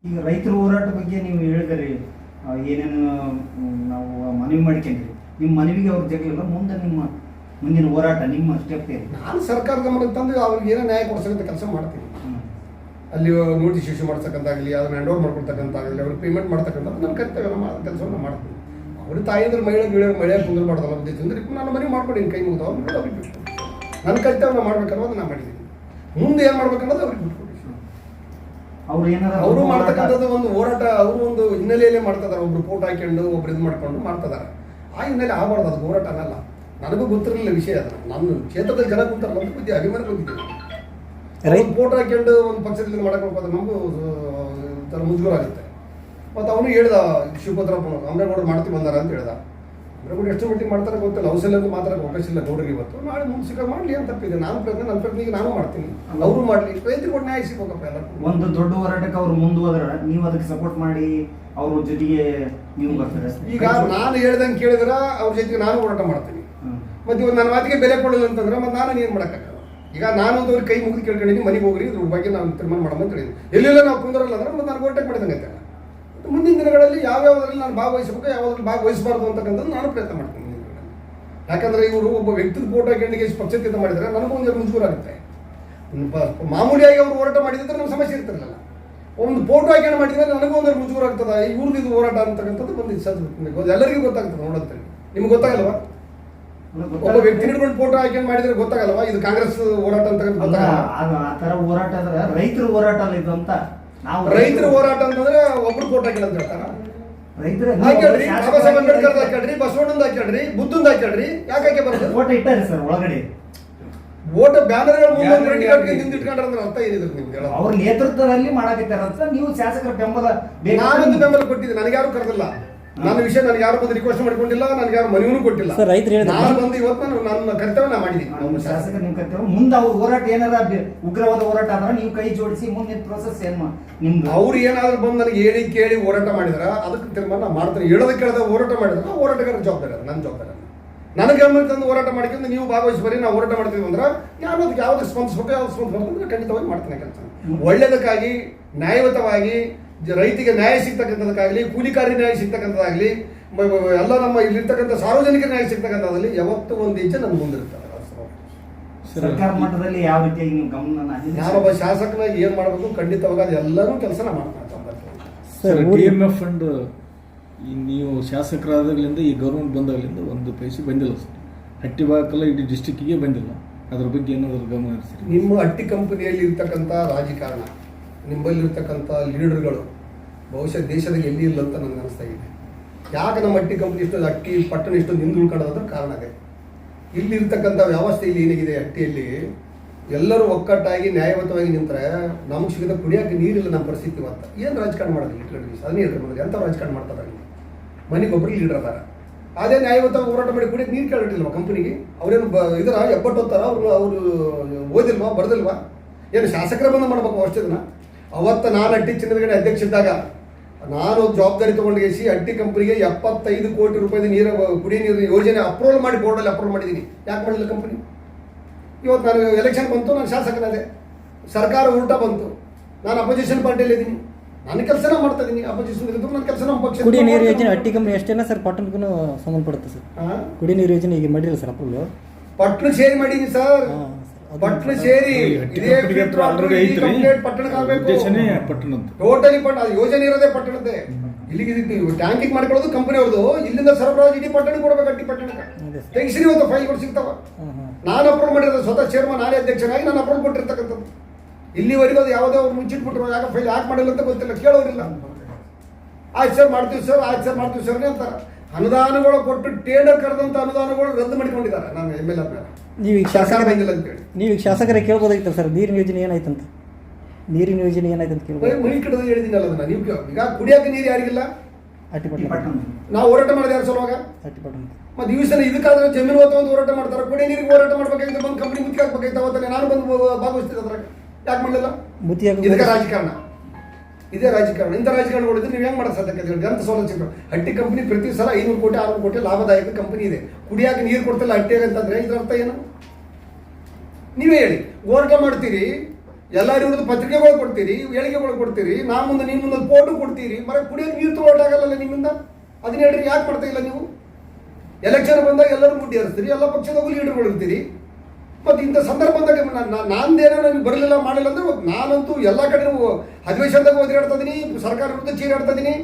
ಈಗ ರೈತರ ಹೋರಾಟ ಬಗ್ಗೆ ನೀವು ಹೇಳಿದ್ರಿ, ಏನೇನು ನಾವು ಮನವಿ ಮಾಡ್ಕೊಂಡ್ರಿ. ನಿಮ್ಮ ಮನವಿಗೆ ಅವ್ರು ಜಗಲಿಲ್ಲ, ಮುಂದೆ ನಿಮ್ಮ ಮುಂದಿನ ಹೋರಾಟ ನಿಮ್ಮ ಸ್ಟೆಪ್ ಇದೆ. ನಾನು ಸರ್ಕಾರ ಗಮನಕ್ಕೆ ತಂದು ಅವ್ರಿಗೆ ಏನೋ ನ್ಯಾಯ ಕೊಡಿಸೋಂಥ ಕೆಲಸ ಮಾಡ್ತೀನಿ. ಅಲ್ಲಿ ನೋಟಿಸ್ ಇಶ್ಯೂ ಮಾಡ್ತಕ್ಕಂತಾಗಲಿ, ಅದನ್ನ ಹ್ಯಾಂಡ್ ಓವರ್ ಮಾಡ್ಕೊಳ್ತಕ್ಕಂತಾಗಲಿ, ಅವ್ರಿಗೆ ಪೇಮೆಂಟ್ ಮಾಡ್ತಕ್ಕಂಥ ನನ್ನ ಕರ್ತವ್ಯ ಕೆಲಸವನ್ನು ಮಾಡ್ತೀನಿ. ಅವ್ರ ತಾಯಿದ್ರೆ ಮಳೆ ಕುಂದ್ರೆ ಮಾಡೋದಲ್ಲ ಉದ್ದೇಶ ಅಂದ್ರೆ ನಾನು ಮನೆ ಮಾಡ್ಕೊಡಿ ಕೈ ಮುಗಿದು ಅವ್ರಿಗೆ ಬಿಟ್ಟು ನನ್ನ ಕರ್ತವ್ಯ ಮಾಡ್ಬೇಕನ್ನೋದು ನಾನು ಮಾಡಿದ್ದೀನಿ. ಮುಂದೆ ಏನು ಮಾಡ್ಬೇಕನ್ನೋದು ಅವ್ರಿಗೆ ಬಿಟ್ಕೊಡಿ. ಅವರು ಮಾಡ್ತಕ್ಕಂಥದ್ದು ಒಂದು ಹೋರಾಟ, ಅವರು ಒಂದು ಹಿನ್ನೆಲೆಯಲ್ಲೇ ಮಾಡ್ತಿದ್ದಾರೆ. ಒಬ್ರು ಫೋಟೋ ಹಾಕೊಂಡು ಒಬ್ರು ಇದು ಮಾಡ್ಕೊಂಡು ಮಾಡ್ತಿದ್ದಾರೆ. ಆ ಹಿನ್ನೆಲೆ ಆಗಬಾರ್ದು, ಅದು ಹೋರಾಟ ಅನ್ನಲ್ಲ. ನನಗೂ ಗೊತ್ತಿರಲಿಲ್ಲ ವಿಷಯ. ಅದನ್ನು ನನ್ನ ಕ್ಷೇತ್ರದಲ್ಲಿ ಜನ ಕೂತಾರಲ್ಲ ಅಂತ ಬುದ್ಧಿ ಅಭಿಮಾನ ಬಂದಿದ್ದೀವಿ. ಫೋಟೋ ಹಾಕೊಂಡು ಒಂದು ಪಕ್ಷದಿಂದ ಮಾಡಕ್ಕೆ ಹೋಗೋದು ನಮಗೂ ಥರ ಮುಜುಗರ ಆಗುತ್ತೆ. ಮತ್ತು ಅವನು ಹೇಳ್ದ, ಶಿವಪತ್ರಪ್ಪ ಅಮ್ರೇಗೌಡರು ಮಾಡ್ತೀವಿ ಬಂದಾರ ಅಂತ ಹೇಳ್ದ. ಅಮ್ರೇಗೌಡರು ಎಷ್ಟು ಮಟ್ಟಿಗೆ ಮಾಡ್ತಾರೆ ಗೊತ್ತಿಲ್ಲ. ಹೌಸಲ್ಲಿ ಮಾತ್ರ ಅವಕಾಶ ಇಲ್ಲ ಗೌಡರಿಗೆ. ಇವತ್ತು ನಾಳೆ ಮುಂದೆ ಸಿಕ್ಕ ಮಾಡಲಿ ಅಂತ ತಪ್ಪಿದೆ. ನಾನು ನನ್ನ ಪ್ರಯತ್ನಿಗೆ ನಾನು ಮಾಡ್ತೀನಿ, ಅವರು ಮಾಡಲಿ, ರೈತರಿಗೆ ಕೊಟ್ಟು ನ್ಯಾಯ ಸಿಗ್ಬೇಕಪ್ಪ. ಎಲ್ಲ ಒಂದು ದೊಡ್ಡ ಹೋರಾಟಕ್ಕೆ ಅವ್ರು ಮುಂದುವದ್ರ ನೀವು ಅದಕ್ಕೆ ಸಪೋರ್ಟ್ ಮಾಡಿ ಅವ್ರ ಜೊತೆಗೆ ನೀವು ಬರ್ತಾರೆ. ಈಗ ನಾನು ಹೇಳ್ದಂಗೆ ಕೇಳಿದ್ರೆ ಅವ್ರ ಜೊತೆಗೆ ನಾನು ಹೋರಾಟ ಮಾಡ್ತೀನಿ. ಮತ್ತೆ ಇವಾಗ ನನ್ನ ಮಾತಿಗೆ ಬೆಲೆ ಕೊಡಲ್ಲ ಅಂತಂದ್ರೆ ಮತ್ತೆ ನಾನು ಏನು ಮಾಡೋಕ್ಕಾಗಲ್ಲ. ಈಗ ನಾನು ಅವ್ರ ಕೈ ಮುಗಿದು ಕೇಳ್ಕೊಂಡಿದ್ದೀನಿ, ಮನೆಗೆ ಹೋಗ್ರಿ, ಇದ್ರ ಬಗ್ಗೆ ನಾನು ತೀರ್ಮಾನ ಮಾಡಮ್ಮ ಅಂತ ಹೇಳಿದ್ದೀನಿ. ಎಲ್ಲೆಲ್ಲ ನಾವು ಕುಂದರಲ್ಲ ಅಂದ್ರೆ ಮತ್ತೆ ನಾನು ಹೋರಾಟ ಮಾಡಿದಂಗೆ ಆಯ್ತಲ್ಲ. ಮುಂದಿನ ದಿನಗಳಲ್ಲಿ ಯಾವ್ಯಾವುದ್ರಲ್ಲಿ ನಾನು ಭಾಗವಹಿಸಬೇಕು, ಯಾವುದ್ರಲ್ಲಿ ಭಾಗವಹಿಸಬಾರ್ದು ಅಂತಕ್ಕಂಥದ್ದು ನಾನು ಪ್ರಯತ್ನ ಮಾಡ್ತೀನಿ ಮುಂದಿನ ದಿನಗಳಲ್ಲಿ. ಯಾಕಂದರೆ ಇವರು ಒಬ್ಬ ವ್ಯಕ್ತಿದ ಫೋಟೋ ಹಾಕೊಂಡಿಗೆ ಪಕ್ಷಕ್ಕಿಂತ ಮಾಡಿದರೆ ನನಗೂ ಒಂದು ಮುಜುಗರ ಆಗುತ್ತೆ. ಮಾಮೂಲಿಯಾಗಿ ಅವರು ಹೋರಾಟ ಮಾಡಿದ್ರೆ ನಮ್ಮ ಸಮಸ್ಯೆ ಇರ್ತಿರಲಿಲ್ಲ. ಒಂದು ಫೋಟೋ ಹಾಕೊಂಡು ಮಾಡಿದರೆ ನನಗೂ ಒಂದು ಮುಜುಗರ ಆಗ್ತದೆ. ಇವ್ರದ್ದು ಇದು ಹೋರಾಟ ಅಂತಕ್ಕಂಥದ್ದು ಬಂದಿದ್ದು ಎಲ್ಲರಿಗೂ ಗೊತ್ತಾಗ್ತದೆ ನೋಡಂತ. ನಿಮ್ಗೆ ಗೊತ್ತಾಗಲ್ವಾ? ಒಬ್ಬ ವ್ಯಕ್ತಿ ಹಿಡ್ಕೊಂಡು ಫೋಟೋ ಹಾಕೊಂಡು ಮಾಡಿದ್ರೆ ಗೊತ್ತಾಗಲ್ವಾ ಇದು ಕಾಂಗ್ರೆಸ್ ಹೋರಾಟ ಅಂತಕ್ಕಂಥ? ಆ ತರ ಹೋರಾಟ ಅಂದ್ರೆ ರೈತರ ಹೋರಾಟ ಅಲ್ಲ ಇದು ಅಂತ. ನಾವು ರೈತರ ಹೋರಾಟ ಅಂತಂದ್ರೆ ಒಬ್ರು ಫೋಟೋ ಹಾಕಿಲ್ಲ ಅಂತ ಹೇಳ್ತಾರ. ರೈತರ ಹಾಕ್ಯಾಡ್ರಿ, ಬಾಬಾ ಸಾಹೇಬ್ ಅಂಬೇಡ್ಕರ್ ಹಾಕ್ಯಾಡ್ರಿ, ಬಸವಣ್ಣಂದ ಹಾಕ್ಯಾಡ್ರಿ, ಬುದ್ಧಂದ ಹಾಕ್ಯಾಡ್ರಿ, ಯಾಕೆ ಬರ್ತದೆ? ಫೋಟೋ ಇಟ್ಟಾರೆ ಸರ್ ಒಳಗಡೆ. ಓಟ ಬ್ಯಾನರ್ಗಳು ನಿಂದಿಟ್ಕೊಂಡ್ರೆ ಅರ್ಥ ಏನಿದ್ರು ನಿಮ್ಗೆ? ಅವ್ರ ನೇತೃತ್ವದಲ್ಲಿ ಮಾಡಾಕತ್ತಾರಂತ ನೀವು ಶಾಸಕರ ಬೆಂಬಲ. ನಾನೊಂದು ಬೆಂಬಲ ಕೊಟ್ಟಿದ್ದೆ, ನನಗೆ ಯಾರು ಕರೆದಿಲ್ಲ. ನನ್ನ ವಿಷಯ ನನಗೆ ಯಾರು ಬಂದು ರಿಕ್ವೆಸ್ಟ್ ಮಾಡ್ಕೊಂಡಿಲ್ಲ, ನನಗೆ ಯಾರು ಮನವಿನೂ ಕೊಟ್ಟಿಲ್ಲ. ನಾನು ಬಂದು ಇವತ್ತು ನನ್ನ ಕರ್ತವ್ಯ ನಾ ಮಾಡಿದ್ದೀನಿ. ಶಾಸಕರು ನಿಮ್ಮ ಕರ್ತವ್ಯ. ಮುಂದೆ ಅವ್ರ ಹೋರಾಟ ಏನಾರ ಉಗ್ರವಾದ ಹೋರಾಟ ಅಂದ್ರೆ ನೀವು ಕೈ ಜೋಡಿಸಿ ಮುಂದಿನ ಪ್ರೋಸೆಸ್ ಏನು ನಿಮ್ದು? ಅವ್ರು ಏನಾದ್ರು ಬಂದು ನನಗೆ ಹೇಳಿ ಕೇಳಿ ಹೋರಾಟ ಮಾಡಿದ್ರ ಅದಕ್ಕೆ ತೀರ್ಮಾನ ಮಾಡ್ತಾರೆ. ಹೇಳೋದಕ್ಕೆ ಕೇಳದ ಹೋರಾಟ ಮಾಡಿದ್ರೆ ಹೋರಾಟಗಾರ ಜವಾಬ್ದಾರಿ ಅದ, ನನ್ನ ಜವಾಬ್ದಾರಿ. ನನಗೆ ಗಮನಕ್ಕೆ ತಂದು ಹೋರಾಟ ಮಾಡ್ಕೊಂಡು ನೀವು ಭಾಗವಹಿಸಿ ಬರೀ ನಾವು ಹೋರಾಟ ಮಾಡ್ತೀವಿ ಅಂದ್ರೆ ನಾನು ಅದಕ್ಕೆ ಯಾವ್ದು ಸ್ಪಂದಿಸ್ಬೇಕು, ಯಾವ್ದು ಸ್ಪಂದಿಸ್ಬೇಕು ಖಂಡಿತವಾಗಿ ಮಾಡ್ತೇನೆ ಕೆಲಸ. ಒಳ್ಳೆಯದಕ್ಕಾಗಿ ನ್ಯಾಯಯುತವಾಗಿ ರೈತಿಗೆ ನ್ಯಾಯ ಸಿಗ್ತಕ್ಕಂಥದಕ್ಕಾಗಲಿ, ಕೂಲಿಕಾರಿ ನ್ಯಾಯ ಸಿಗ್ತಕ್ಕಂಥದ್ದಾಗಲಿ, ಎಲ್ಲ ನಮ್ಮ ಇಲ್ಲಿರ್ತಕ್ಕಂಥ ಸಾರ್ವಜನಿಕ ನ್ಯಾಯ ಸಿಗ್ತಕ್ಕಂಥದ್ದಲ್ಲಿ ಯಾವತ್ತೂ ಒಂದು ಹೆಜ್ಜೆ ನನ್ನ ಮುಂದಿರ್ತದೆ. ಸರ್ಕಾರ ಮಟ್ಟದಲ್ಲಿ ಯಾವ ರೀತಿಯಾಗಿ ನೀವು ಗಮನ, ಯಾರೊಬ್ಬ ಶಾಸಕನಾಗಿ ಏನು ಮಾಡಬೇಕು ಖಂಡಿತವಾಗಿ ಅದು ಎಲ್ಲರೂ ಕೆಲಸನ ಮಾಡ್ತಾರೆ. DMF ಫಂಡ್ ನೀವು ಶಾಸಕರಾದಾಗಲಿಂದ ಈ ಗೌರ್ಮೆಂಟ್ ಬಂದಾಗಲಿಂದ ಒಂದು ಪೈಸೆ ಬಂದಿಲ್ಲ ಸರ್. ಹಟ್ಟಿ ಭಾಗಕ್ಕೆಲ್ಲ ಇಡೀ ಡಿಸ್ಟಿಕ್ಕಿಗೆ ಬಂದಿಲ್ಲ. ಅದ್ರ ಬಗ್ಗೆ ಏನಾದರೂ ಗಮನ ಹರಿಸಿ. ನಿಮ್ಮ ಹಟ್ಟಿ ಕಂಪನಿಯಲ್ಲಿ ಇರ್ತಕ್ಕಂಥ ರಾಜಕಾರಣ, ನಿಮ್ಮಲ್ಲಿರ್ತಕ್ಕಂಥ ಲೀಡರ್ಗಳು ಬಹುಶಃ ದೇಶದಲ್ಲಿ ಎಲ್ಲಿ ಇಲ್ಲ ಅಂತ ನನಗೆ ಅನಿಸ್ತಾ ಇದೆ. ಯಾಕೆ ನಮ್ಮ ಹಟ್ಟಿ ಕಂಪನಿ ಇಷ್ಟೊಂದು ಹಟ್ಟಿ ಪಟ್ಟಣ ಇಷ್ಟೊಂದು ಹಿಂದುಳ್ಕೊಳ್ಳೋದ್ರ ಕಾರಣ ಇದೆ. ಇಲ್ಲಿರ್ತಕ್ಕಂಥ ವ್ಯವಸ್ಥೆ ಇಲ್ಲಿ ಏನಿದೆ, ಹಟ್ಟಿಯಲ್ಲಿ ಎಲ್ಲರೂ ಒಕ್ಕಟ್ಟಾಗಿ ನ್ಯಾಯಯುತವಾಗಿ ನಿಂತರೆ ನಮಗೆ ಸಿಗದ ಕುಡಿಯೋಕ್ಕೆ ನೀರಿಲ್ಲ ನಮ್ಮ ಪರಿಸ್ಥಿತಿ ಇವತ್ತು. ಏನು ರಾಜಕಾರಣ ಮಾಡೋದು ಲೀಡರ್? ಅದನ್ನೇ ಹೇಳ್ರಿ ಮೊದಲು, ಎಂಥ ರಾಜಕಾರಣ ಮಾಡ್ತಾರೆ? ಮನೆಗೊಬ್ಬರು ಲೀಡರ್ ಅದಾರ, ಅದೇ ನ್ಯಾಯಯುತವಾಗಿ ಹೋರಾಟ ಮಾಡಿ ಕುಡಿಯೋಕ್ಕೆ ನೀರು ಕೇಳಿಟ್ಟಿಲ್ವ ಕಂಪನಿಗೆ? ಅವ್ರೇನು ಇದರ ಎಬ್ಬಟ್ಟು ಹೋಗ್ತಾರ? ಅವರು ಓದಿಲ್ವಾ, ಬರ್ದಿಲ್ವಾ? ಏನು ಶಾಸಕರೇ ಬಂದು ಮಾಡ್ಬೇಕು ಅಷ್ಟೇ ದಿನ? ಅವತ್ತು ನಾನು ಹಟ್ಟಿ ಚಿನ್ನದ ಗಣಿ ಅಧ್ಯಕ್ಷ ಇದ್ದಾಗ ನಾನು ಜವಾಬ್ದಾರಿ ತೊಗೊಂಡು ಹಟ್ಟಿ ಕಂಪನಿಗೆ 75 ಕೋಟಿ ರೂಪಾಯಿ ನೀರು ಕುಡಿಯ ನೀರು ಯೋಜನೆ ಅಪ್ರೂವಲ್ ಮಾಡಿ ಬೋರ್ಡಲ್ಲಿ ಅಪ್ರೂವಲ್ ಮಾಡಿದ್ದೀನಿ. ಯಾಕೆ ಮಾಡಲಿಲ್ಲ ಕಂಪನಿ? ಇವತ್ತು ನಾನು ಎಲೆಕ್ಷನ್ ಬಂತು, ನಾನು ಶಾಸಕನಾದೆ, ಸರ್ಕಾರ ಉಲ್ಟಾ ಬಂತು, ನಾನು ಅಪೋಸಿಷನ್ ಪಾರ್ಟಿಯಲ್ಲಿ ಇದ್ದೀನಿ, ನನ್ನ ಕೆಲಸನ ಮಾಡ್ತಾ ಇದ್ದೀನಿ. ಅಪೋಸಿಷನ್ ಇದ್ದು ನನ್ನ ಕೆಲಸ ನಮ್ಮ ಪಕ್ಷ. ಕುಡಿಯ ನೀರು ಯೋಜನೆ ಹಟ್ಟಿ ಕಂಪನಿ ಅಷ್ಟೇನ ಸರ್, ಪಟ್ಟಣಕ್ಕೂ ಸಂಬಂಧಪಡುತ್ತೆ ಸರ್. ಕುಡಿಯ ನೀರು ಯೋಜನೆ ಈಗ ಮಾಡಿಲ್ಲ ಸರ್ ಅಪ್ರೂವಲ್? ಪಟ್ಟಣ ಸೇರಿ ಮಾಡೀನಿ ಸರ್, ಪಟ್ಟಣ ಸೇರಿ ಟೋಟಲಿ ಯೋಜನೆ ಇರೋದೇ ಪಟ್ಟಣದ್ದೇ. ಇಲ್ಲಿಗೆ ಟ್ಯಾಂಕಿಂಗ್ ಮಾಡ್ಕೊಳ್ಳೋದು ಕಂಪನಿ ಅವ್ರದ್ದು, ಇಲ್ಲಿಂದ ಸರಬರಾಜು ಇಡೀ ಪಟ್ಟಣ ಕೊಡ್ಬೇಕು. ಹಟ್ಟಿ ಪಟ್ಟಣಕ್ಕೆ ತೆಗಿಸಿರಿ ಇವತ್ತು ಫೈಲ್ಗಳು ಸಿಗ್ತಾವ. ನಾನು ಅಪ್ರೂವ್ ಮಾಡಿರೋದು ಸ್ವತಃ ಚೇರ್ಮನ್, ನಾನೇ ಅಧ್ಯಕ್ಷನಾಗಿ ನಾನು ಅಪ್ರೂವ್ ಕೊಟ್ಟಿರ್ತಕ್ಕಂಥದ್ದು. ಇಲ್ಲಿವರೆಗೂ ಅದು ಯಾವುದೋ ಅವ್ರು ಮುಂಚಿಟ್ಬಿಟ್ರು, ಯಾಕೆ ಫೈಲ್ ಯಾಕೆ ಮಾಡಿಲ್ಲ ಅಂತ ಗೊತ್ತಿಲ್ಲ, ಕೇಳೋರಿಲ್ಲ. ಆಯ್ತು ಸರ್ ಮಾಡ್ತೀವಿ ಸರ್, ಆಯ್ತು ಸರ್ ಮಾಡ್ತೀವಿ ಸರ್ ಅಂತಾರೆ. ಅನುದಾನಗಳು ಕೊಟ್ಟು ಟೇಂಡರ್ ಕರೆದಂಥ ಅನುದಾನಗಳು ರದ್ದು ಮಾಡಿಕೊಂಡಿದ್ದಾರೆ. ನಾನು MLA ನೀವೀಗ ಸರ್ಕಾರ ಬಂದಿಲ್ಲ ಅಂತೇಳಿ. ನೀವೀಗ ಶಾಸಕರೇ ಕೇಳ್ಬೋದಾಗಿತ್ತು ಸರ್, ನೀರಿನ ಯೋಜನೆ ಏನಾಯ್ತಂತ? ನೀರಿನ ಯೋಜನೆ ಏನಾಯ್ತಂತ ಕೇಳ್ಬೋದು. ಮೈ ಕಡದ ಹೇಳಿದ್ದೀನಲ್ಲ ಅದನ್ನ. ನೀವು ಈಗ ಕುಡಿಯೋಕೆ ನೀರು ಯಾರಿಗಿಲ್ಲ? ಹಟ್ಟಿಪಟ್ಟಣ ನಾವು ಹೋರಾಟ ಮಾಡಿದೆ ಯಾರು ಸಲುವಾಗ? ಹಟ್ಟಿಪಟ್ಟಣ. ಮತ್ತೆ ಈ ಸಲ ಇದಕ್ಕಾದ್ರೆ ಜಮೀನು ಹೊತ್ತು ಒಂದು ಹೋರಾಟ ಮಾಡ್ತಾರೆ, ಕುಡಿಯ ನೀರಿಗೆ ಹೋರಾಟ ಮಾಡ್ಬೇಕಾಗಿತ್ತು, ಬಂದು ಕಂಪನಿ ಮುಚ್ಚಿ ಹಾಕ್ಬೇಕಾಗಿತ್ತು. ಅವತ್ತೇ ನಾನು ಬಂದು ಭಾಗವಹಿಸ್ತಿದ್ದೆ ಅದ್ರಾಗ. ಯಾಕೆ ಮಾಡಲಿಲ್ಲ? ಇದಕ್ಕೆ ರಾಜಕಾರಣ, ಇದೇ ರಾಜಕಾರಣ. ಇಂಥ ರಾಜಕಾರಣಗಳಿದ್ರೆ ನೀವು ಹೆಂಗೆ ಮಾಡೋದು ಸಾಧ್ಯತೆ? ಅಂತ ಸೌಲಭ್ಯ. ಹಟ್ಟಿ ಕಂಪನಿ ಪ್ರತಿ ಸಲ 500 ಕೋಟಿ 600 ಕೋಟಿ ಲಾಭದಾಯಕ ಕಂಪನಿ ಇದೆ. ಕುಡಿಯಾಕೆ ನೀರು ಕೊಡ್ತಿಲ್ಲ ಹಟ್ಟಿಯಾಗ ಅಂತಂದ್ರೆ ಇದ್ರ ಅರ್ಥ ಏನು? ನೀವೇ ಹೇಳಿ. ಹೋರಾಟ ಮಾಡ್ತೀರಿ, ಎಲ್ಲರ ವಿರುದ್ಧ ಪತ್ರಿಕೆಗಳು ಕೊಡ್ತೀರಿ, ಹೇಳಿಕೆಗಳು ಕೊಡ್ತೀರಿ, ನಾ ಮುಂದೆ ನಿಮ್ಮ ಮುಂದೆ ಫೋಟೋ ಕೊಡ್ತೀರಿ, ಮರ ಕುಡಿಯೋಕೆ ನೀರು ತಗೊಳ್ಳೋಕ್ಕಾಗಲ್ಲ ನಿಮ್ಮಿಂದ. ಅದನ್ನ ಹೇಳ್ರಿ, ಯಾಕೆ ಮಾಡ್ತಾ ಇಲ್ಲ ನೀವು? ಎಲೆಕ್ಷನ್ ಬಂದಾಗ ಎಲ್ಲರೂ ಮುಡ್ಡಿ ಹರಿಸ್ತೀರಿ, ಎಲ್ಲ ಪಕ್ಷದಾಗೂ ಲೀಡರ್ಗಳು ಇರ್ತೀರಿ. ಮತ್ತು ಇಂಥ ಸಂದರ್ಭ ಬಂದಾಗ ನಾನೇನೋ ನನಗೆ ಬರಲಿಲ್ಲ ಮಾಡಲಿಲ್ಲ ಅಂದ್ರೆ ನಾನಂತೂ ಎಲ್ಲ ಕಡೆ ಅಧಿವೇಶನದಾಗ ಓದಿರಾಡ್ತಾ ಇದ್ದೀನಿ, ಸರ್ಕಾರ ವಿರುದ್ಧ ಚೀರಾಡ್ತಾ ಇದ್ದೀನಿ,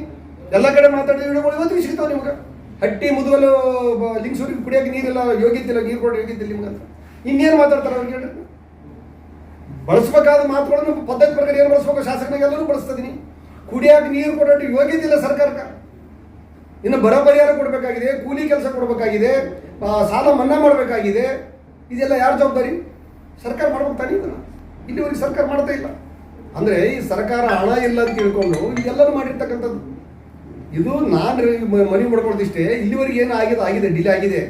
ಎಲ್ಲ ಕಡೆ ಮಾತಾಡಿದ ವಿಡಿಯೋಗಳು ಇವತ್ತಿಗೆ ಸಿಗ್ತಾವೆ ನಿಮ್ಗೆ. ಹಟ್ಟಿ ಮುದುಗಲು ಲಿಂಗ್ಸೂರಿಗೆ ಕುಡಿಯೋಕೆ ನೀರಿಲ್ಲ, ಯೋಗ್ಯತೆ ಇಲ್ಲ, ನೀರು ಕೊಡೋ ಯೋಗ್ಯತೆ ಇಲ್ಲ ನಿಮ್ಗೆ ಅಂತ ಇನ್ನೇನು ಮಾತಾಡ್ತಾರೆ ಅವ್ರಿಗೆ ಹೇಳ್ರಿ? ಬಳಸಬೇಕಾದ ಮಾತುಗಳನ್ನು ಪದ್ಧತಿ ಪ್ರಕಾರ ಏನು ಬಳಸ್ಬೇಕು, ಶಾಸಕನಾಗ ಎಲ್ಲರೂ ಬಳಸ್ತಾ ಇದ್ದೀನಿ. ಕುಡಿಯೋಕೆ ನೀರು ಕೊಡೋ ಯೋಗ್ಯತೆ ಇಲ್ಲ ಸರ್ಕಾರಕ್ಕೆ. ಇನ್ನು ಬರ ಪರಿಹಾರ ಕೊಡಬೇಕಾಗಿದೆ, ಕೂಲಿ ಕೆಲಸ ಕೊಡಬೇಕಾಗಿದೆ, ಸಾಲ ಮನ್ನಾ ಮಾಡಬೇಕಾಗಿದೆ. ಇದೆಲ್ಲ ಯಾರ ಜವಾಬ್ದಾರಿ? ಸರ್ಕಾರ ಮಾಡ್ಬೇಕು ತಾನೇ ಇದನ್ನು. ಇಲ್ಲಿವರೆಗೆ ಸರ್ಕಾರ ಮಾಡ್ತಾ ಇಲ್ಲ. ಅಂದರೆ ಈ ಸರ್ಕಾರ ಹಣ ಇಲ್ಲ ಅಂತ ತಿಳ್ಕೊಂಡು ಇದೆಲ್ಲರೂ ಮಾಡಿರ್ತಕ್ಕಂಥದ್ದು. ಇದು ನಾನು ಮನವಿ ಮಾಡ್ಕೊಳ್ತಿಷ್ಟೇ, ಇಲ್ಲಿವರೆಗೆ ಏನು ಆಗಿದೆ ಡಿಲೇ ಆಗಿದೆ.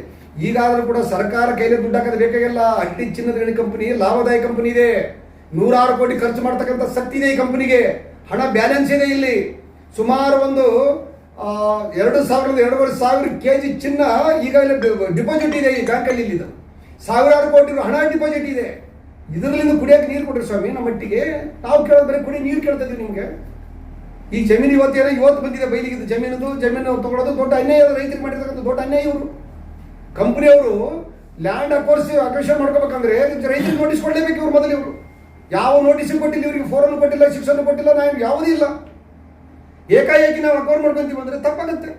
ಈಗಾದರೂ ಕೂಡ ಸರ್ಕಾರ ಕೈಲಿ ದುಡ್ಡು ಹಾಕೋದು ಬೇಕಾಗಿಲ್ಲ. ಹಟ್ಟಿ ಚಿನ್ನದ ಗಣಿ ಕಂಪನಿ ಲಾಭದಾಯ ಕಂಪನಿ ಇದೆ, 106 ಕೋಟಿ ಖರ್ಚು ಮಾಡ್ತಕ್ಕಂಥ ಶಕ್ತಿ ಇದೆ ಈ ಕಂಪನಿಗೆ. ಹಣ ಬ್ಯಾಲೆನ್ಸ್ ಇದೆ. ಇಲ್ಲಿ ಸುಮಾರು ಒಂದು 2,000-2,500 kg ಚಿನ್ನ ಈಗಾಗಲೇ ಡಿಪಾಸಿಟ್ ಇದೆ ಈ ಬ್ಯಾಂಕಲ್ಲಿ. ಇಲ್ಲಿದ್ದು ಸಾವಿರಾರು ಕೋಟಿ ಹಣ ಡಿಪಾಸಿಟ್ ಇದೆ. ಇದರಲ್ಲಿಂದ ಕುಡಿಯೋಕೆ ನೀರು ಕೊಡ್ರಿ ಸ್ವಾಮಿ. ನಮ್ಮ ಮಟ್ಟಿಗೆ ನಾವು ಕೇಳೋದು ಬರೀ ಕುಡಿ ನೀರು ಕೇಳ್ತಾ ಇದ್ದೀವಿ ನಿಮಗೆ. ಈ ಜಮೀನು ಇವತ್ತು ಬಂದಿದೆ ಬೈಲಿಗಿದ್ದು ಜಮೀನು ತಗೊಳ್ಳೋದು ದೊಡ್ಡ ಅನ್ಯಾಯ. ರೈತರಿಗೆ ಮಾಡಿರ್ತಕ್ಕಂಥ ದೊಡ್ಡ ಅನ್ಯಾಯ. ಇವರು ಕಂಪನಿಯವರು ಲ್ಯಾಂಡ್ ಅಕ್ವೈಷನ್ ಮಾಡ್ಕೋಬೇಕಂದ್ರೆ ರೈತರಿಗೆ ನೋಟಿಸ್ ಕೊಡಲೇಬೇಕು. ಇವರು ಮೊದಲು ಇವರು ಯಾವ ನೋಟಿಸ್ ಕೊಟ್ಟಿಲ್ಲ, ಇವರಿಗೆ ಫೋರನ್ನು ಕೊಟ್ಟಿಲ್ಲ, ಶಿಕ್ಷಣ ಕೊಟ್ಟಿಲ್ಲ, ನಾವು ಯಾವುದೂ ಇಲ್ಲ. ಏಕಾಏಕಿ ನಾವು ಅಕ್ವೈರ್ ಮಾಡ್ಕೊಂತೀವಿ ಅಂದರೆ ತಪ್ಪಾಗುತ್ತೆ.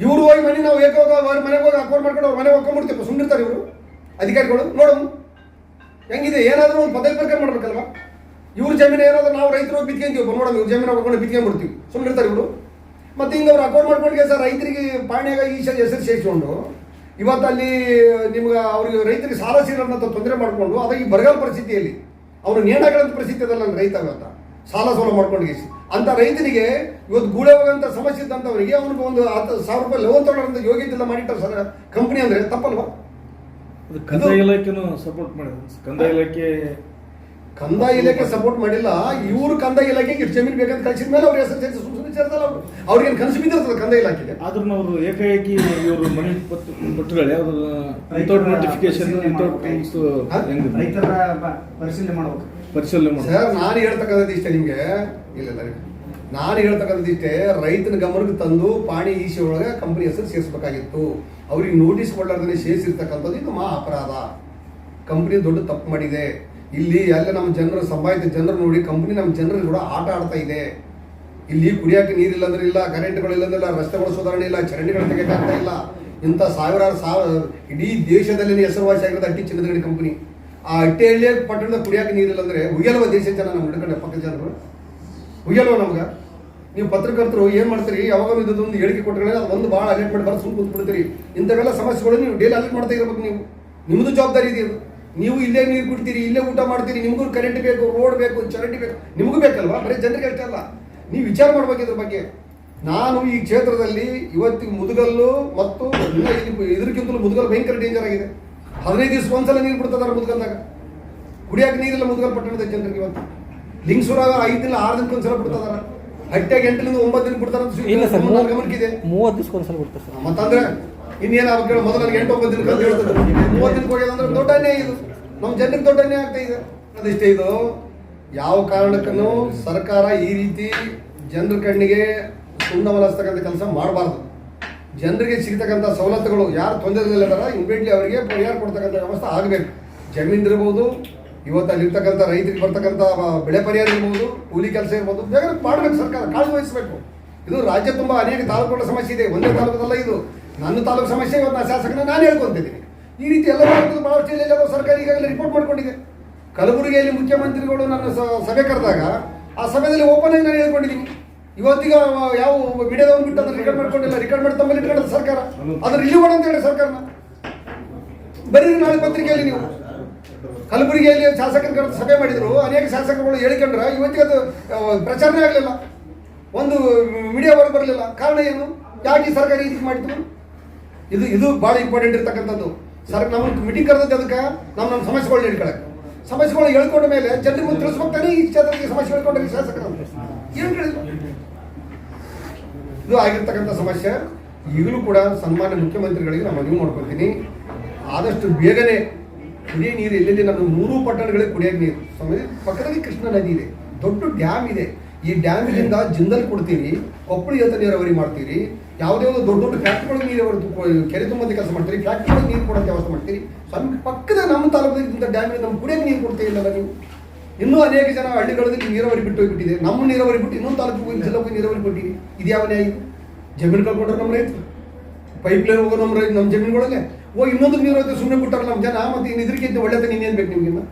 ಇವರು ಹೋಗಿ ಮನೆ ನಾವು ಅವ್ರ ಮನೆಗೆ ಹೋಗಿ ಅಕ್ವೈರ್ ಮಾಡ್ಕೊಂಡು ಅವ್ರ ಮನೆ ಹೋಗ್ಕೊಂಡ್ಬಿಡ್ತೀವಿ. ಸುಮ್ಮನಿರ್ತಾರೆ ಇವರು ಅಧಿಕಾರಿಗಳು. ನೋಡೋಣ ಹೆಂಗಿದೆ, ಏನಾದರೂ ಒಂದು ಪದ್ಧತಿ ಪ್ರಕಾರ ಮಾಡ್ಬೇಕಲ್ವಾ? ಇವ್ರ ಜಮೀನು ಏನಾದರೂ ನಾವು ರೈತರು ಬಿತ್ಕೊಂತೀವಿ, ನೋಡೋಣ ಇವ್ರ ಜಮೀನು ಹೋಗ್ಕೊಂಡು ಬಿತ್ಕೊಂಡ್ಬಿಡ್ತೀವಿ, ಸುಮ್ಮನಿರ್ತಾರೆ ಇವರು. ಮತ್ತು ಹಿಂಗೆ ಅವ್ರು ಅಕೌಂಟ್ ಮಾಡ್ಕೊಂಡು ಸರ್ ರೈತರಿಗೆ ಪಾಣ್ಯಾಗ ಈ ಹೆಸರು ಸೇರಿಸ್ಕೊಂಡು ಇವತ್ತು ಅಲ್ಲಿ ನಿಮ್ಗೆ ಅವ್ರಿಗೆ ರೈತರಿಗೆ ಸಾಲ ಸೀರಂತ ತೊಂದರೆ ಮಾಡಿಕೊಂಡು ಅದಾಗ ಈ ಬರಗಾಲ ಪರಿಸ್ಥಿತಿಯಲ್ಲಿ ಅವರು ನೇಣಾಗಳಂತ ಪರಿಸ್ಥಿತಿ ಅದಲ್ಲ ರೈತ ಇವತ್ತು ಸಾಲ ಸೋಲ ಮಾಡ್ಕೊಂಡು ಅಂತ ರೈತನಿಗೆ ಇವತ್ತು ಗೂಳೆ ಹೋಗೋಂಥ ಸಮಸ್ಯೆ ಇದ್ದಂಥವರಿಗೆ ಅವ್ನಿಗೆ ಒಂದು 10,000 ರೂಪಾಯಿ ಲೋನ್ ತಗೊಳ್ಳೋಂಥ ಯೋಗ್ಯತೆ ಎಲ್ಲ ಮಾಡಿಟ್ಟಾರೆ ಸರ್ ಕಂಪ್ನಿ. ಅಂದರೆ ತಪ್ಪಲ್ವಾ? ಕಂದಾಯ ಇಲಾಖೆನೂ ಸಪೋರ್ಟ್ ಮಾಡಿದ್ರು. ಕಂದಾಯ ಇಲಾಖೆ ಸಪೋರ್ಟ್ ಮಾಡಿಲ್ಲ. ಇವರು ಕಂದಾಯ ಇಲಾಖೆಗೆ ಇಷ್ಟು ಜಮೀನು ಬೇಕಂತ ಕಳಿಸಿದ ಮೇಲೆ ಅವ್ರ ಹೆಸರು ಸೇರಿಸಿ ಸುಮ್ಮನೆ ಸೇರ್ಸಲ್ಲ. ಅವರು ಅವ್ರಿಗೇನು ಕನಸು ಬಿದ್ದಿರ್ತದೆ ಕಂದಾಯ ಇಲಾಖೆಗೆ. ಆದ್ರೂ ಅವರು ಏಕಾಏಕಿ ಇವರು ಮನೆ ಪತ್ರಗಳು ಯಾವುದು ವಿತೌಟ್ ನೋಟಿಫಿಕೇಶನ್ ರೈತರ ಪರಿಶೀಲನೆ ಮಾಡಬೇಕು. ಸರ್ ನಾನು ಹೇಳ್ತಕ್ಕಂಥದ್ದು ಇಷ್ಟೇ ನಿಮಗೆ. ಇಲ್ಲ ನಾನು ಹೇಳ್ತಕ್ಕಂಥದ್ದು ಇಷ್ಟೇ, ರೈತನ ಗಮನಕ್ಕೆ ತಂದು ಪಾಣಿ ಈಸಿ ಒಳಗೆ ಕಂಪನಿ ಹೆಸರು ಸೇರಿಸಬೇಕಾಗಿತ್ತು. ಅವ್ರಿಗೆ ನೋಟಿಸ್ ಕೊಡಲಾರ್ದೇ ಸೇರಿಸಿರ್ತಕ್ಕಂಥದ್ದು ಇದು ಅಪರಾಧ. ಕಂಪನಿ ದೊಡ್ಡ ತಪ್ಪು ಮಾಡಿದೆ. ಇಲ್ಲಿ ಎಲ್ಲ ನಮ್ಮ ಜನರು ಸಂಭಾವಿತ ಜನರು ನೋಡಿ ಕಂಪನಿ ನಮ್ಮ ಜನರು ಕೂಡ ಆಟ ಆಡ್ತಾ ಇದೆ. ಇಲ್ಲಿ ಕುಡಿಯೋಕೆ ನೀರಿಲ್ಲ ಅಂದ್ರೆ ಇಲ್ಲ, ಕರೆಂಟ್ಗಳು ಇಲ್ಲಂದ್ರಿಲ್ಲ, ರಸ್ತೆಗಳ ಸುಧಾರಣೆ ಇಲ್ಲ, ಚರಂಡಿಗಳು ತೆಗೆಯಕ್ಕಾಗ್ತಾ ಇಲ್ಲ. ಇಂಥ ಸಾವಿರಾರು ಇಡೀ ದೇಶದಲ್ಲಿ ಹೆಸರುವಾಸಿ ಆಗಿರೋದು ಹಟ್ಟಿ ಚಿನ್ನದ ಗಣಿ ಕಂಪನಿ. ಆ ಹಟ್ಟಿಹಳ್ಳಿಯ ಪಟ್ಟಣದ ಕುಡಿಯೋಕೆ ನೀರಿಲ್ಲ ಅಂದ್ರೆ ಉಯ್ಯಲ್ವ ದೇಶ ಜನ ನಮ್ಮ ಹಿಡ್ಕೊಂಡೆ ಪಕ್ಕ ಜನರು ಉಯ್ಯಲ್ವ ನಮ್ಗೆ. ನೀವು ಪತ್ರಕರ್ತರು ಏನು ಮಾಡ್ತೀರಿ, ಯಾವಾಗ ಇದೊಂದು ಹೇಳಿಕೆ ಕೊಟ್ಟರೆ ಅದು ಒಂದು ಭಾಳ ಅಲರ್ಟ್ ಮಾಡಿ ಬರೋದು ಸುಮ್ಮನೆ ಕೂತ್ಬಿಡ್ತೀರಿ. ಇಂಥವೆಲ್ಲ ಸಮಸ್ಯೆಗಳು ನೀವು ಡೈಲಿ ಅಲರ್ಟ್ ಮಾಡ್ತಾ ಇರ್ಬೇಕು. ನಿಮ್ಮದು ಜವಾಬ್ದಾರಿ ಇದೆ. ನೀವು ಇಲ್ಲೇ ನೀರು ಕುಡ್ತೀರಿ, ಇಲ್ಲೇ ಊಟ ಮಾಡ್ತೀರಿ, ನಿಮಗೂ ಕರೆಂಟ್ ಬೇಕು, ರೋಡ್ ಬೇಕು, ಚರಂಡಿ ಬೇಕು, ನಿಮಗೂ ಬೇಕಲ್ವಾ? ಬರೀ ಜನರಿಗೆ ಅಷ್ಟೇ ಅಲ್ಲ, ನೀವು ವಿಚಾರ ಮಾಡ್ಬೇಕು ಇದ್ರ ಬಗ್ಗೆ. ನಾನು ಈ ಕ್ಷೇತ್ರದಲ್ಲಿ ಇವತ್ತಿಗೆ ಮುದುಗಲ್ಲು ಮತ್ತು ಇದಕ್ಕಿಂತಲೂ ಮುದುಗಲ್ ಭಯಂಕರ ಡೇಂಜರ್ ಆಗಿದೆ. 15 ದಿವಸ ಒಂದ್ಸಲ ನೀರು ಬಿಡ್ತದಾರ ಮುದುಗಲ್ದಾಗ. ಕುಡಿಯೋಕೆ ನೀರಿಲ್ಲ ಮುದುಗಲ್ ಪಟ್ಟಣದ ಜನರಿಗೆ. ಇವತ್ತು ಲಿಂಗಸೂರಾಗ 5 ದಿನ 6 ದಿನಕ್ಕೆ ಒಂದ್ಸಲ ಬಿಡ್ತದಾರ. ಹಟ್ಟಾಗ 8 ದಿನ 9 ದಿನ ಬಿಡ್ತಾರ ಗಮನಕ್ಕಿದೆ. 30 ದಿವಸ ಒಂದ್ಸಲ ಬಿಡ್ತಾರೆ ಸರ್. ಮತ್ತಂದ್ರೆ ಇನ್ನೇನು ಮೊದಲ 8-9 ದಿನಕ್ಕೆ ಅಂತ ಹೇಳ್ತದೆ. 30 ದಿನಕ್ಕೆ ಹೋಗ್ಯದಂದ್ರೆ ದೊಡ್ಡ ಅನ್ಯಾಯ. ಇದು ನಮ್ಮ ಜನರಿಗೆ ದೊಡ್ಡ ಅನ್ಯಾಯ ಆಗ್ತಾ ಇದೆ. ಅದಿಷ್ಟೇ. ಇದು ಯಾವ ಕಾರಣಕ್ಕೂ ಸರ್ಕಾರ ಈ ರೀತಿ ಜನರ ಕಣ್ಣಿಗೆ ಸುಣ್ಣ ಹೊಲಿಸ್ತಕ್ಕಂಥ ಕೆಲಸ ಮಾಡಬಾರ್ದು. ಜನರಿಗೆ ಸಿಗ್ತಕ್ಕಂಥ ಸವಲತ್ತುಗಳು ಯಾರು ತೊಂದರೆಗಳಿದಾರ ಇಮಿಡಿಯೇಟ್ಲಿ ಅವರಿಗೆ ಪರಿಹಾರ ಕೊಡ್ತಕ್ಕಂಥ ವ್ಯವಸ್ಥೆ ಆಗಬೇಕು. ಜಮೀನು ಇರ್ಬೋದು, ಇವತ್ತು ಅಲ್ಲಿರ್ತಕ್ಕಂಥ ರೈತರಿಗೆ ಬರ್ತಕ್ಕಂಥ ಬೆಳೆ ಪರಿಹಾರ ಇರ್ಬೋದು, ಕೂಲಿ ಕೆಲಸ ಇರ್ಬೋದು, ಬೇಗ ಮಾಡಬೇಕು. ಸರ್ಕಾರ ಕಾಳಜಿ ವಹಿಸಬೇಕು. ಇದು ರಾಜ್ಯ ತುಂಬ ಅನೇಕ ತಾಲೂಕುಗಳ ಸಮಸ್ಯೆ ಇದೆ. ಒಂದೇ ತಾಲೂಕದಲ್ಲ ಇದು. ನನ್ನ ತಾಲೂಕು ಸಮಸ್ಯೆ ಇವತ್ತು ನಾನು ಶಾಸಕನ ನಾನು ಹೇಳ್ಕೊತಿದ್ದೀನಿ. ಈ ರೀತಿ ಎಲ್ಲ ಭಾಳಷ್ಟು ಜಿಲ್ಲೆಯಲ್ಲಿ ಸರ್ಕಾರ ಈಗಾಗಲೇ ರಿಪೋರ್ಟ್ ಮಾಡ್ಕೊಂಡಿದೆ. ಕಲಬುರಗಿಯಲ್ಲಿ ಮುಖ್ಯಮಂತ್ರಿಗಳು ನನ್ನ ಸಭೆ ಕರೆದಾಗ ಆ ಸಭೆಯಲ್ಲಿ ಓಪನ್ ಆಗಿ ನಾನು ಹೇಳ್ಕೊಂಡಿದ್ದೀನಿ. ಇವತ್ತಿಗ ಯಾವ ಮೀಡಿಯಾದವ್ರು ಬಿಟ್ಟು ಅದನ್ನು ರೆಕಾರ್ಡ್ ಮಾಡ್ಕೊಂಡಿಲ್ಲ. ರೆಕಾರ್ಡ್ ಮಾಡಿ ತಮ್ಮಲ್ಲಿ ಇಟ್ಕೊಳ್ಳೋದು ಸರ್ಕಾರ. ಅದನ್ನು ರಿಲೀವ್ ಮಾಡೋಂತ ಹೇಳಿ ಸರ್ಕಾರನ ಬರೀ ನಾಳೆ ಪತ್ರಿಕೆಯಲ್ಲಿ ನೀವು ಕಲಬುರಗಿಯಲ್ಲಿ ಶಾಸಕರ ಕರೆದು ಸಭೆ ಮಾಡಿದ್ರು. ಅನೇಕ ಶಾಸಕರುಗಳು ಹೇಳಿಕೊಂಡ್ರೆ ಇವತ್ತಿಗೆ ಅದು ಪ್ರಚಾರನೇ ಆಗಲಿಲ್ಲ. ಒಂದು ಮೀಡಿಯಾ ಹೊರಗೆ ಬರಲಿಲ್ಲ. ಕಾರಣ ಏನು? ಯಾಕೆ ಸರ್ಕಾರ ಈ ರೀತಿ ಮಾಡಿದ್ರು? ಇದು ಭಾಳ ಇಂಪಾರ್ಟೆಂಟ್ ಇರ್ತಕ್ಕಂಥದ್ದು. ನಮ್ಮನ್ನು ಮೀಟಿಂಗ್ ಕರೆದದ್ದು ಅದಕ್ಕೆ ನಮ್ಮ ಸಮಸ್ಯೆಗಳು ಹೇಳ್ಕೊಳಕ್ಕೆ. ಸಮಸ್ಯೆಗಳು ಹೇಳ್ಕೊಂಡ ಮೇಲೆ ಜನರಿಗೆ ತಿಳಿಸ್ಬೇಕಾನೆ ಈ ಕ್ಷೇತ್ರಕ್ಕೆ ಸಮಸ್ಯೆ ಹೇಳ್ಕೊಂಡ್ರೆ ಶಾಸಕರು ಏನು ಹೇಳಿದ್ರು? ಇದು ಆಗಿರ್ತಕ್ಕಂಥ ಸಮಸ್ಯೆ. ಈಗಲೂ ಕೂಡ ಸನ್ಮಾನ್ಯ ಮುಖ್ಯಮಂತ್ರಿಗಳಿಗೆ ನಾನು ಮನವಿ ಮಾಡ್ಕೊತೀನಿ, ಆದಷ್ಟು ಬೇಗನೆ ಕುಡಿಯೋ ನೀರು ಎಲ್ಲೆಲ್ಲಿ ನಮ್ಮ 3 ಪಟ್ಟಣಗಳಿಗೆ ಕುಡಿಯೋಕೆ ನೀರು. ಆಮೇಲೆ ಪಕ್ಕದಲ್ಲಿ ಕೃಷ್ಣಾ ನದಿ ಇದೆ, ದೊಡ್ಡ ಡ್ಯಾಮ್ ಇದೆ. ಈ ಡ್ಯಾಮಿನಿಂದ ಜಿಂದಲ್ ಕೊಡ್ತೀರಿ, ಕೊಪ್ಪಳ ಏತ ನೀರಾವರಿ ಮಾಡ್ತೀರಿ, ಯಾವುದೇ ಒಂದು ದೊಡ್ಡ ದೊಡ್ಡ ಫ್ಯಾಕ್ಟ್ರಿಗಳಿಗೆ ನೀರು ಕೆರೆ ತುಂಬಂತ ಕೆಲಸ ಮಾಡ್ತೀರಿ, ಫ್ಯಾಕ್ಟ್ರಿಗಳಿಗೆ ನೀರು ಕೊಡೋಂಥ ವ್ಯವಸ್ಥೆ ಮಾಡ್ತೀರಿ. ಸ್ವಲ್ಪ ಪಕ್ಕದ ನಮ್ಮ ತಾಲೂಕಿನ ಡ್ಯಾಮಿಗೆ ನಮ್ಮ ಕುಡಿಯೋಕೆ ನೀರು ಕೊಡ್ತಾ ಇಲ್ಲಲ್ಲ ನೀವು. ಇನ್ನೂ ಅನೇಕ ಜನ ಹಳ್ಳಿಗಳಲ್ಲಿ ನೀರಾವರಿ ಬಿಟ್ಟು ಹೋಗ್ಬಿಟ್ಟಿದೆ. ನಮ್ಮ ನೀರಾವರಿ ಬಿಟ್ಟು ಇನ್ನೊಂದು ತಾಲೂಕು ಜಿಲ್ಲೆಗೆ ನೀರಾವರಿ ಕೊಟ್ಟಿರಿ. ಇದು ಯಾವ ನ್ಯಾಯ? ಜಮೀನು ಕಳ್ಕೊಂಡ್ರೆ ನಮ್ಮ ರೈತರು, ಪೈಪ್ ಲೈನ್ ಹೋಗೋ ನಮ್ಮ ಜಮೀನುಗಳಲ್ಲೇ ಹೋಗಿ ಇನ್ನೊಂದು ನೀರಾವರಿ ಸುಮ್ಮನೆ ಬಿಟ್ಟಾರಲ್ಲ ನಮ್ಮ ಜನ. ಮತ್ತೆ ಇನ್ನು ಇದಕ್ಕಿಂತ ಒಳ್ಳೆದ ಇನ್ನೇನು ಬೇಕು ನಿಮಗಿನ್ನ?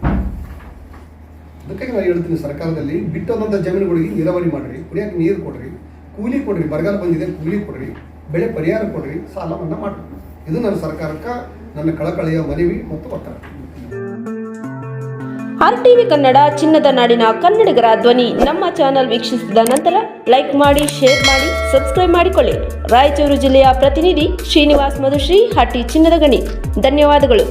ಅದಕ್ಕಾಗಿ ನಾನು ಹೇಳ್ತೀನಿ, ಸರ್ಕಾರದಲ್ಲಿ ಬಿಟ್ಟೋದಂಥ ಜಮೀನುಗಳಿಗೆ ನೀರಾವರಿ ಮಾಡಿರಿ, ಕುಡಿಯೋಕೆ ನೀರು ಕೊಡ್ರಿ, ಕೂಲಿ ಕೊಡ್ರಿ, ಬರಗಾಲ ಬಂದಿದೆ ಕೂಲಿ ಕೊಡ್ರಿ, ಬೆಳೆ ಪರಿಹಾರ ಕೊಡ್ರಿ, ಸಾಲ ಮನ್ನಾ ಮಾಡ್ರಿ. ಇದು ನನ್ನ ಸರ್ಕಾರಕ್ಕೆ ನನ್ನ ಕಳಕಳಿಯ ಮನವಿ ಮತ್ತು ಒತ್ತಡ. RTV ಕನ್ನಡ ಚಿನ್ನದ ನಾಡಿನ ಕನ್ನಡಿಗರ ಧ್ವನಿ. ನಮ್ಮ ಚಾನಲ್ ವೀಕ್ಷಿಸಿದ ನಂತರ ಲೈಕ್ ಮಾಡಿ, ಶೇರ್ ಮಾಡಿ, ಸಬ್ಸ್ಕ್ರೈಬ್ ಮಾಡಿಕೊಳ್ಳಿ. ರಾಯಚೂರು ಜಿಲ್ಲೆಯ ಪ್ರತಿನಿಧಿ ಶ್ರೀನಿವಾಸ್ ಮಧುಶ್ರೀ, ಹಟ್ಟಿ ಚಿನ್ನದ ಗಣಿ. ಧನ್ಯವಾದಗಳು.